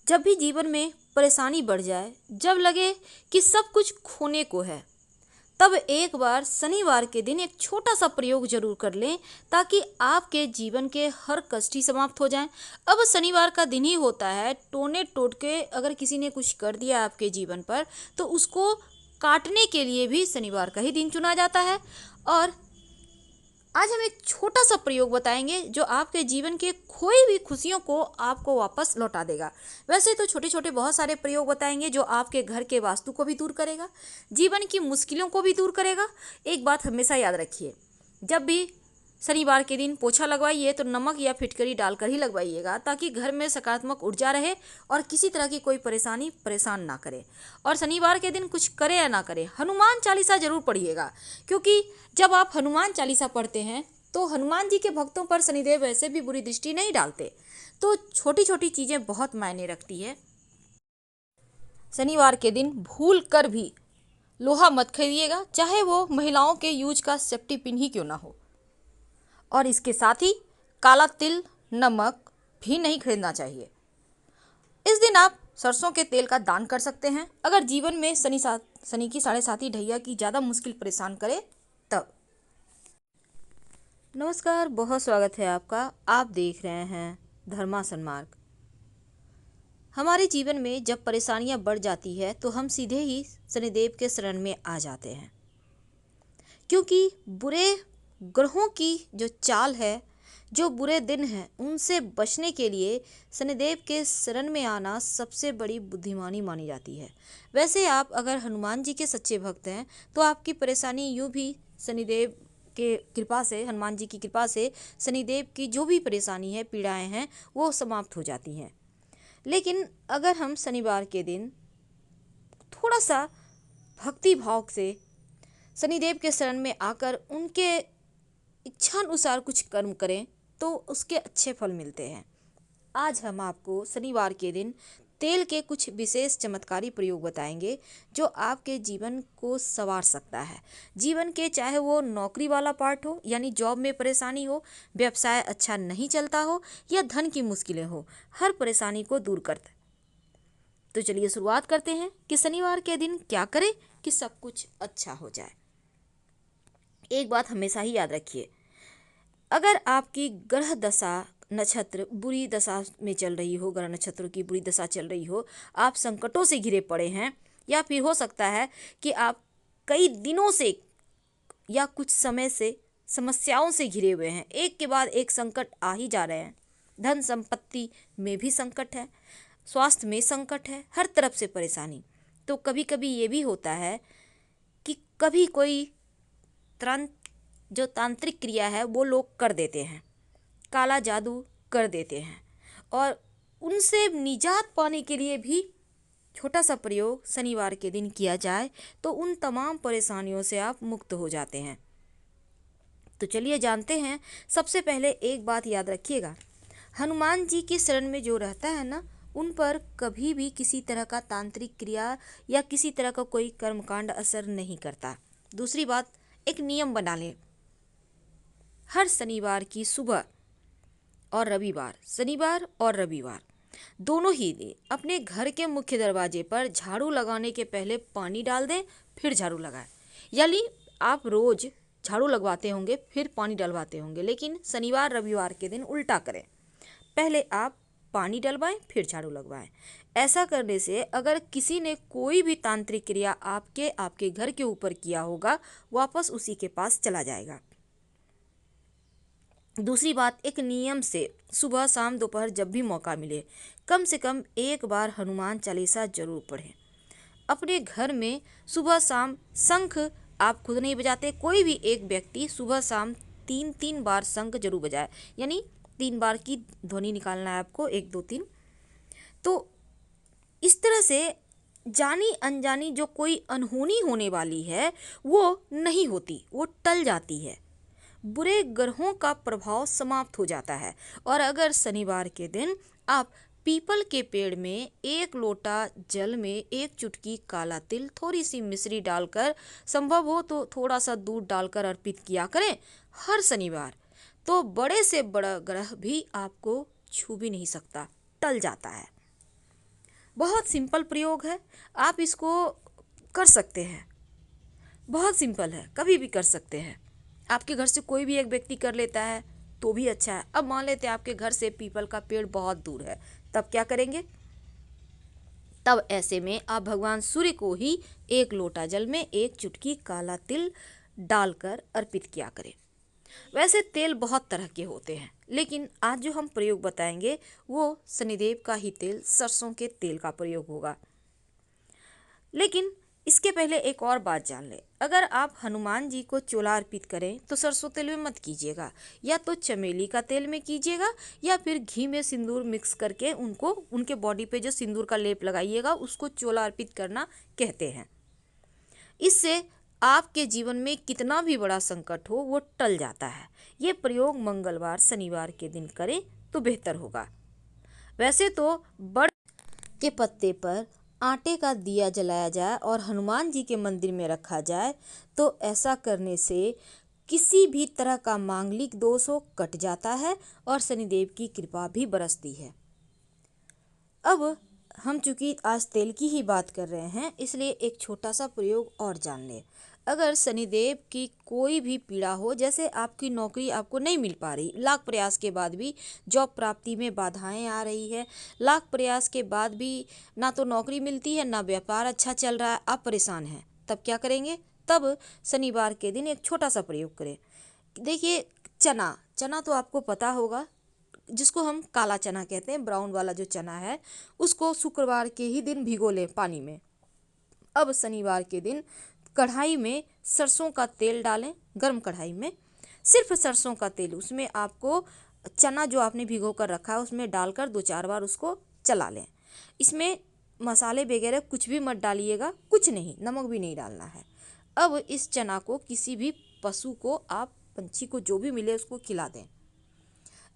जब भी जीवन में परेशानी बढ़ जाए, जब लगे कि सब कुछ खोने को है, तब एक बार शनिवार के दिन एक छोटा सा प्रयोग जरूर कर लें, ताकि आपके जीवन के हर कष्ट ही समाप्त हो जाएं। अब शनिवार का दिन ही होता है, टोने टोटके अगर किसी ने कुछ कर दिया आपके जीवन पर, तो उसको काटने के लिए भी शनिवार का ही दिन चुना जाता है। और आज हम एक छोटा सा प्रयोग बताएंगे जो आपके जीवन के खोई हुई खुशियों को आपको वापस लौटा देगा। वैसे तो छोटे छोटे बहुत सारे प्रयोग बताएंगे जो आपके घर के वास्तु को भी दूर करेगा, जीवन की मुश्किलों को भी दूर करेगा। एक बात हमेशा याद रखिए, जब भी शनिवार के दिन पोछा लगवाइए तो नमक या फिटकरी डालकर ही लगवाइएगा, ताकि घर में सकारात्मक ऊर्जा रहे और किसी तरह की कोई परेशानी परेशान ना करे। और शनिवार के दिन कुछ करे या ना करे, हनुमान चालीसा जरूर पढ़िएगा, क्योंकि जब आप हनुमान चालीसा पढ़ते हैं तो हनुमान जी के भक्तों पर शनिदेव वैसे भी बुरी दृष्टि नहीं डालते। तो छोटी छोटी चीज़ें बहुत मायने रखती है। शनिवार के दिन भूल कर भी लोहा मत खरीदिएगा, चाहे वो महिलाओं के यूज का सेफ्टी पिन ही क्यों ना हो। और इसके साथ ही काला तिल, नमक भी नहीं खरीदना चाहिए। इस दिन आप सरसों के तेल का दान कर सकते हैं, अगर जीवन में शनि की साढ़े साथी ढैया की ज़्यादा मुश्किल परेशान करे तब। नमस्कार, बहुत स्वागत है आपका। आप देख रहे हैं धर्मा सन्मार्ग। हमारे जीवन में जब परेशानियां बढ़ जाती है तो हम सीधे ही शनिदेव के शरण में आ जाते हैं, क्योंकि बुरे ग्रहों की जो चाल है, जो बुरे दिन हैं, उनसे बचने के लिए शनिदेव के शरण में आना सबसे बड़ी बुद्धिमानी मानी जाती है। वैसे आप अगर हनुमान जी के सच्चे भक्त हैं तो आपकी परेशानी यूँ भी शनिदेव के कृपा से, हनुमान जी की कृपा से शनिदेव की जो भी परेशानी है, पीड़ाएं हैं, वो समाप्त हो जाती हैं। लेकिन अगर हम शनिवार के दिन थोड़ा सा भक्ति भाव से शनिदेव के शरण में आकर उनके इच्छानुसार कुछ कर्म करें तो उसके अच्छे फल मिलते हैं। आज हम आपको शनिवार के दिन तेल के कुछ विशेष चमत्कारी प्रयोग बताएंगे जो आपके जीवन को संवार सकता है। जीवन के, चाहे वो नौकरी वाला पार्ट हो, यानी जॉब में परेशानी हो, व्यवसाय अच्छा नहीं चलता हो, या धन की मुश्किलें हो, हर परेशानी को दूर करता है। तो चलिए शुरुआत करते हैं कि शनिवार के दिन क्या करें कि सब कुछ अच्छा हो जाए। एक बात हमेशा ही याद रखिए, अगर आपकी ग्रह दशा नक्षत्र बुरी दशा में चल रही हो, ग्रह नक्षत्रों की बुरी दशा चल रही हो, आप संकटों से घिरे पड़े हैं, या फिर हो सकता है कि आप कई दिनों से या कुछ समय से समस्याओं से घिरे हुए हैं, एक के बाद एक संकट आ ही जा रहे हैं। धन संपत्ति में भी संकट है, स्वास्थ्य में संकट है, हर तरफ से परेशानी। तो कभी कभी ये भी होता है कि कभी कोई जो तांत्रिक क्रिया है वो लोग कर देते हैं, काला जादू कर देते हैं, और उनसे निजात पाने के लिए भी छोटा सा प्रयोग शनिवार के दिन किया जाए तो उन तमाम परेशानियों से आप मुक्त हो जाते हैं। तो चलिए जानते हैं। सबसे पहले एक बात याद रखिएगा, हनुमान जी की शरण में जो रहता है ना, उन पर कभी भी किसी तरह का तांत्रिक क्रिया या किसी तरह का कोई कर्मकांड असर नहीं करता। दूसरी बात, एक नियम बना लें, हर शनिवार की सुबह और रविवार, शनिवार और रविवार दोनों ही दिन अपने घर के मुख्य दरवाजे पर झाड़ू लगाने के पहले पानी डाल दें, फिर झाड़ू लगाएं। यानी आप रोज झाड़ू लगवाते होंगे फिर पानी डलवाते होंगे, लेकिन शनिवार रविवार के दिन उल्टा करें, पहले आप पानी डलवाएं फिर झाड़ू लगवाएं। ऐसा करने से अगर किसी ने कोई भी तांत्रिक क्रिया आपके घर के ऊपर किया होगा, वापस उसी के पास चला जाएगा। दूसरी बात, एक नियम से सुबह शाम दोपहर जब भी मौका मिले कम से कम एक बार हनुमान चालीसा जरूर पढ़ें। अपने घर में सुबह शाम शंख आप खुद नहीं बजाते, कोई भी एक व्यक्ति सुबह शाम 3 बार शंख जरूर बजाए, यानी 3 बार की ध्वनि निकालना है आपको, 1 2 3। तो इस तरह से जानी अनजानी जो कोई अनहोनी होने वाली है वो नहीं होती, वो टल जाती है, बुरे ग्रहों का प्रभाव समाप्त हो जाता है। और अगर शनिवार के दिन आप पीपल के पेड़ में 1 लोटा जल में 1 चुटकी काला तिल, थोड़ी सी मिश्री डालकर, संभव हो तो थोड़ा सा दूध डालकर अर्पित किया करें हर शनिवार, तो बड़े से बड़ा ग्रह भी आपको छू भी नहीं सकता, टल जाता है। बहुत सिंपल प्रयोग है, आप इसको कर सकते हैं। बहुत सिंपल है, कभी भी कर सकते हैं। आपके घर से कोई भी एक व्यक्ति कर लेता है तो भी अच्छा है। अब मान लेते हैं आपके घर से पीपल का पेड़ बहुत दूर है, तब क्या करेंगे? तब ऐसे में आप भगवान सूर्य को ही एक लोटा जल में एक चुटकी काला तिल डालकर अर्पित किया करें। वैसे तेल बहुत तरह के होते हैं, लेकिन आज जो हम प्रयोग बताएंगे वो शनिदेव का ही तेल, सरसों के तेल का प्रयोग होगा। लेकिन इसके पहले एक और बात जान लें, अगर आप हनुमान जी को चोला अर्पित करें तो सरसों तेल में मत कीजिएगा, या तो चमेली का तेल में कीजिएगा, या फिर घी में सिंदूर मिक्स करके उनको उनके बॉडी पे जो सिंदूर का लेप लगाइएगा, उसको चोला अर्पित करना कहते हैं। इससे आपके जीवन में कितना भी बड़ा संकट हो वो टल जाता है। ये प्रयोग मंगलवार शनिवार के दिन करें तो बेहतर होगा। वैसे तो बड़ के पत्ते पर आटे का दिया जलाया जाए और हनुमान जी के मंदिर में रखा जाए तो ऐसा करने से किसी भी तरह का मांगलिक दोष हो कट जाता है और शनिदेव की कृपा भी बरसती है। अब हम चूंकि आज तेल की ही बात कर रहे हैं, इसलिए एक छोटा सा प्रयोग और जान लें। अगर शनिदेव की कोई भी पीड़ा हो, जैसे आपकी नौकरी आपको नहीं मिल पा रही, लाख प्रयास के बाद भी जॉब प्राप्ति में बाधाएं आ रही है, लाख प्रयास के बाद भी ना तो नौकरी मिलती है ना व्यापार अच्छा चल रहा है, आप परेशान हैं, तब क्या करेंगे? तब शनिवार के दिन एक छोटा सा प्रयोग करें। देखिए, चना चना तो आपको पता होगा, जिसको हम काला चना कहते हैं, ब्राउन वाला जो चना है, उसको शुक्रवार के ही दिन भिगो लें पानी में। अब शनिवार के दिन कढ़ाई में सरसों का तेल डालें, गर्म कढ़ाई में सिर्फ सरसों का तेल, उसमें आपको चना जो आपने भिगो कर रखा है उसमें डालकर 2-4 बार उसको चला लें। इसमें मसाले वगैरह कुछ भी मत डालिएगा, कुछ नहीं, नमक भी नहीं डालना है। अब इस चना को किसी भी पशु को, आप पंछी को जो भी मिले उसको खिला दें।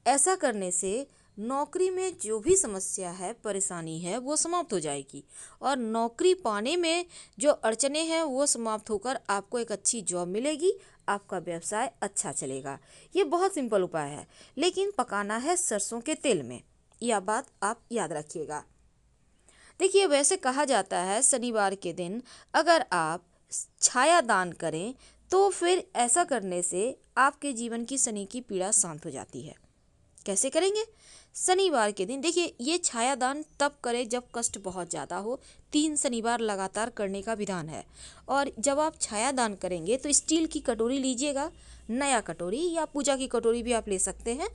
ऐसा करने से नौकरी में जो भी समस्या है, परेशानी है, वो समाप्त हो जाएगी और नौकरी पाने में जो अड़चने हैं वो समाप्त होकर आपको एक अच्छी जॉब मिलेगी, आपका व्यवसाय अच्छा चलेगा। ये बहुत सिंपल उपाय है, लेकिन पकाना है सरसों के तेल में, यह बात आप याद रखिएगा। देखिए, वैसे कहा जाता है शनिवार के दिन अगर आप छाया दान करें तो फिर ऐसा करने से आपके जीवन की शनि की पीड़ा शांत हो जाती है। कैसे करेंगे? शनिवार के दिन देखिए, ये छाया दान तब करें जब कष्ट बहुत ज़्यादा हो। 3 शनिवार लगातार करने का विधान है। और जब आप छाया दान करेंगे तो स्टील की कटोरी लीजिएगा, नया कटोरी या पूजा की कटोरी भी आप ले सकते हैं।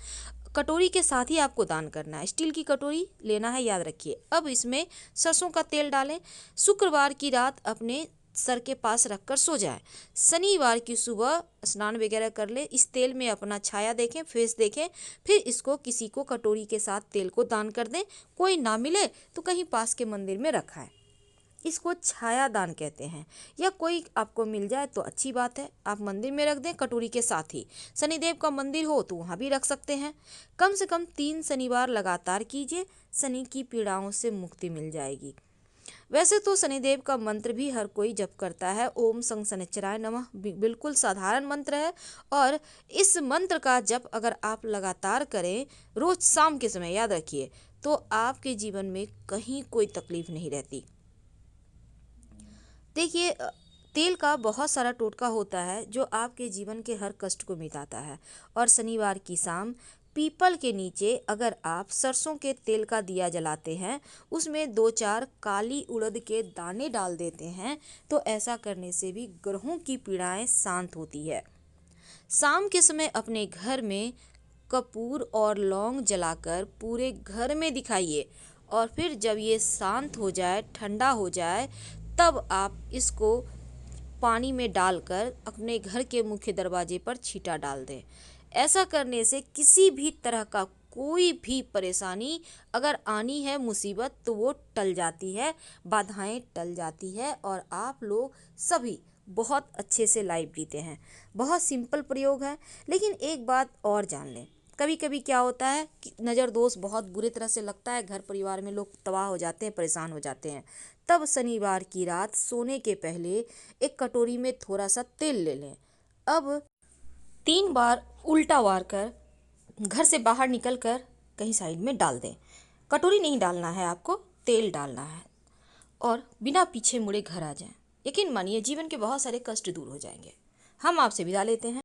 कटोरी के साथ ही आपको दान करना है, स्टील की कटोरी लेना है, याद रखिए। अब इसमें सरसों का तेल डालें, शुक्रवार की रात अपने सर के पास रखकर सो जाए। शनिवार की सुबह स्नान वगैरह कर ले, इस तेल में अपना छाया देखें, फेस देखें, फिर इसको किसी को कटोरी के साथ तेल को दान कर दें। कोई ना मिले तो कहीं पास के मंदिर में रखा है, इसको छाया दान कहते हैं। या कोई आपको मिल जाए तो अच्छी बात है, आप मंदिर में रख दें कटोरी के साथ ही। शनिदेव का मंदिर हो तो वहाँ भी रख सकते हैं। कम से कम 3 शनिवार लगातार कीजिए, शनि की पीड़ाओं से मुक्ति मिल जाएगी। वैसे तो शनिदेव का मंत्र भी हर कोई जप करता है, ओम शं शनिश्चराय नमः, बिल्कुल साधारण मंत्र है। और इस मंत्र का जप अगर आप लगातार करें रोज शाम के समय, याद रखिए, तो आपके जीवन में कहीं कोई तकलीफ नहीं रहती। देखिए, तेल का बहुत सारा टोटका होता है जो आपके जीवन के हर कष्ट को मिटाता है। और शनिवार की शाम पीपल के नीचे अगर आप सरसों के तेल का दिया जलाते हैं, उसमें 2-4 काली उड़द के दाने डाल देते हैं, तो ऐसा करने से भी ग्रहों की पीड़ाएं शांत होती है। शाम के समय अपने घर में कपूर और लौंग जलाकर पूरे घर में दिखाइए, और फिर जब ये शांत हो जाए, ठंडा हो जाए, तब आप इसको पानी में डालकर अपने घर के मुख्य दरवाजे पर छींटा डाल दें। ऐसा करने से किसी भी तरह का कोई भी परेशानी अगर आनी है, मुसीबत, तो वो टल जाती है, बाधाएं टल जाती है और आप लोग सभी बहुत अच्छे से लाइफ जीते हैं। बहुत सिंपल प्रयोग है, लेकिन एक बात और जान लें, कभी कभी क्या होता है कि नज़र दोष बहुत बुरी तरह से लगता है, घर परिवार में लोग तबाह हो जाते हैं, परेशान हो जाते हैं। तब शनिवार की रात सोने के पहले एक कटोरी में थोड़ा सा तेल ले लें। अब 3 बार उल्टा वार कर घर से बाहर निकल कर कहीं साइड में डाल दें। कटोरी नहीं डालना है आपको, तेल डालना है और बिना पीछे मुड़े घर आ जाएं। यकीन मानिए जीवन के बहुत सारे कष्ट दूर हो जाएंगे। हम आपसे विदा लेते हैं।